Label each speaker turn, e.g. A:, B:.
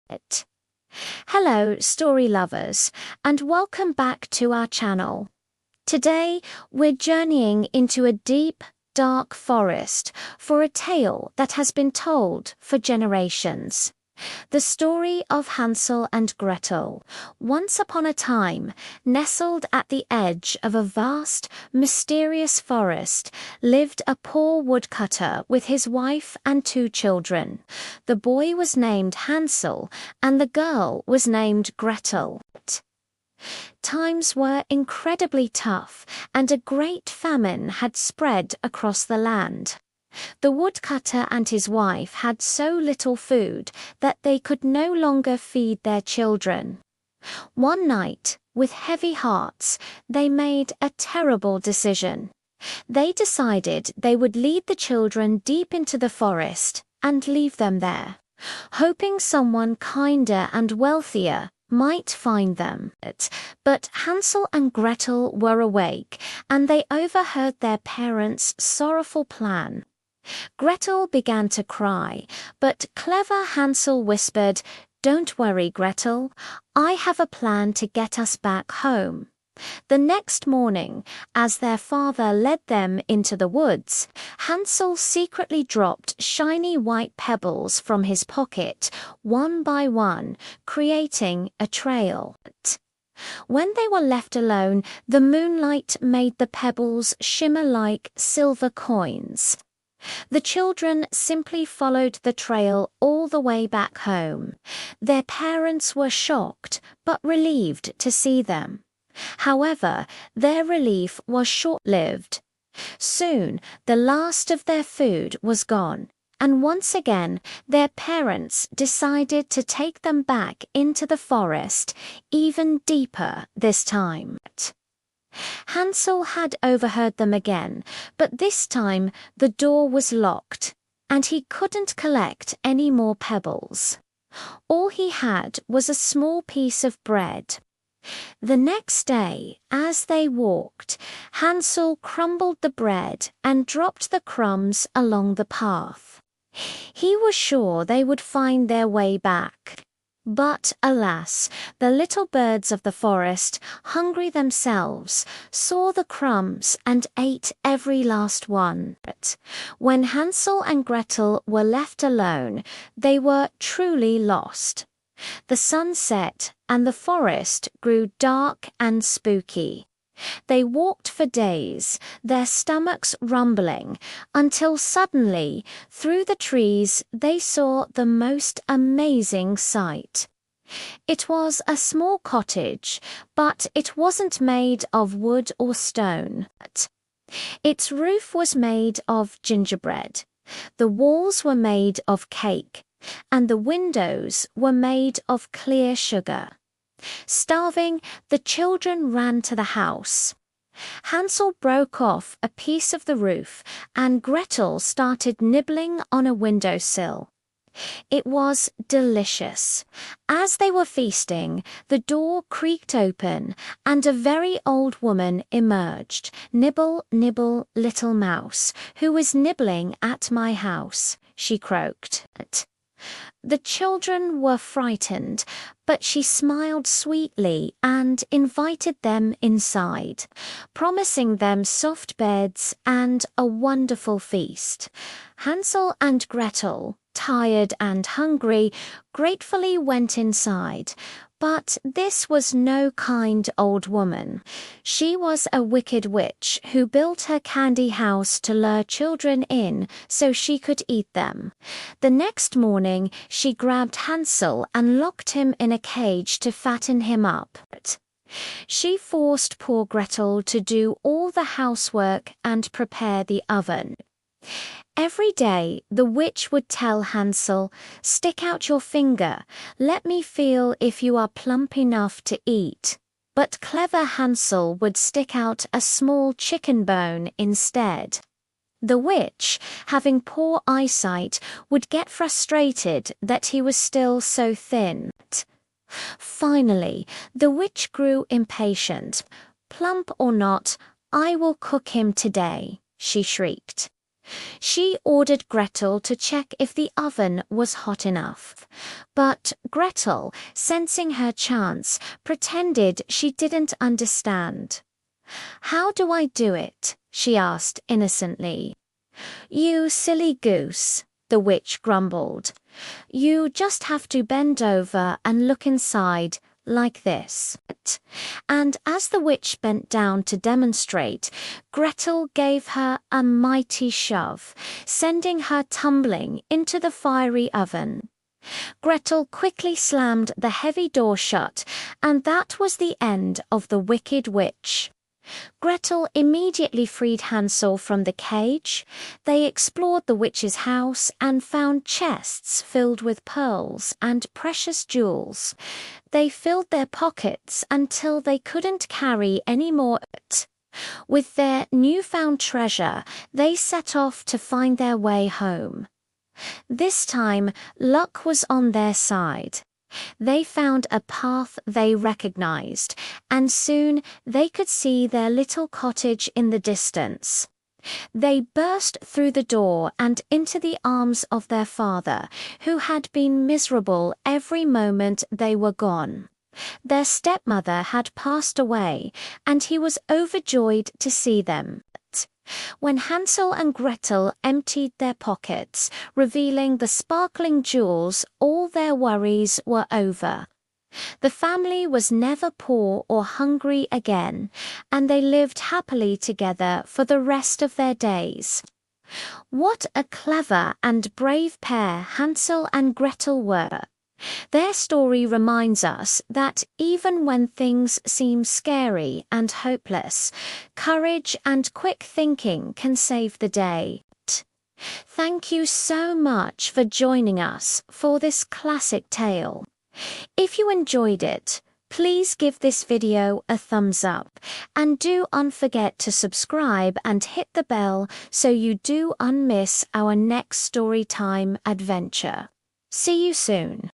A: it. Hello, story lovers, and welcome back to our channel. Today, we're journeying into a deep, dark forest for a tale that has been told for generations. The story of Hansel and Gretel. Once upon a time, nestled at the edge of a vast, mysterious forest, lived a poor woodcutter with his wife and 2 children. The boy was named Hansel, and the girl was named Gretel. Times were incredibly tough, and a great famine had spread across the land. The woodcutter and his wife had so little food that they could no longer feed their children. One night, with heavy hearts, they made a terrible decision. They decided they would lead the children deep into the forest and leave them there, hoping someone kinder and wealthier might find them. But Hansel and Gretel were awake, and they overheard their parents' sorrowful plan. Gretel began to cry, but clever Hansel whispered, "Don't worry, Gretel. I have a plan to get us back home." The next morning, as their father led them into the woods, Hansel secretly dropped shiny white pebbles from his pocket, one by one, creating a trail. When they were left alone, the moonlight made the pebbles shimmer like silver coins. The children simply followed the trail all the way back home. Their parents were shocked but relieved to see them. However, their relief was short-lived. Soon, the last of their food was gone, and once again, their parents decided to take them back into the forest, even deeper this time. Hansel had overheard them again, but this time the door was locked, and he couldn't collect any more pebbles. All he had was a small piece of bread. The next day, as they walked, Hansel crumbled the bread and dropped the crumbs along the path. He was sure they would find their way back. But, alas, the little birds of the forest, hungry themselves, saw the crumbs and ate every last one. When Hansel and Gretel were left alone, they were truly lost. The sun set, and the forest grew dark and spooky. They walked for days, their stomachs rumbling, until suddenly, through the trees, they saw the most amazing sight. It was a small cottage, but it wasn't made of wood or stone. Its roof was made of gingerbread, the walls were made of cake, and the windows were made of clear sugar. Starving, the children ran to the house. Hansel broke off a piece of the roof, and Gretel started nibbling on a windowsill. It was delicious. As they were feasting, the door creaked open, and a very old woman emerged. "Nibble, nibble, little mouse, who is nibbling at my house?" she croaked. The children were frightened, but she smiled sweetly and invited them inside, promising them soft beds and a wonderful feast. Hansel and Gretel, tired and hungry, gratefully went inside. But this was no kind old woman. She was a wicked witch who built her candy house to lure children in so she could eat them. The next morning, she grabbed Hansel and locked him in a cage to fatten him up. She forced poor Gretel to do all the housework and prepare the oven. Every day, the witch would tell Hansel, "Stick out your finger, let me feel if you are plump enough to eat." But clever Hansel would stick out a small chicken bone instead. The witch, having poor eyesight, would get frustrated that he was still so thin. Finally, the witch grew impatient. "Plump or not, I will cook him today," she shrieked. She ordered Gretel to check if the oven was hot enough. But Gretel, sensing her chance, pretended she didn't understand. "How do I do it?" she asked innocently. "You silly goose," the witch grumbled. "You just have to bend over and look inside, like this." And as the witch bent down to demonstrate, Gretel gave her a mighty shove, sending her tumbling into the fiery oven. Gretel quickly slammed the heavy door shut, and that was the end of the wicked witch. Gretel immediately freed Hansel from the cage. They explored the witch's house and found chests filled with pearls and precious jewels. They filled their pockets until they couldn't carry any more. With their newfound treasure, they set off to find their way home. This time, luck was on their side. They found a path they recognized, and soon they could see their little cottage in the distance. They burst through the door and into the arms of their father, who had been miserable every moment they were gone. Their stepmother had passed away, and he was overjoyed to see them. When Hansel and Gretel emptied their pockets, revealing the sparkling jewels, all their worries were over. The family was never poor or hungry again, and they lived happily together for the rest of their days. What a clever and brave pair Hansel and Gretel were! Their story reminds us that even when things seem scary and hopeless, courage and quick thinking can save the day. Thank you so much for joining us for this classic tale. If you enjoyed it, please give this video a thumbs up, and do not forget to subscribe and hit the bell so you do not miss our next storytime adventure. See you soon.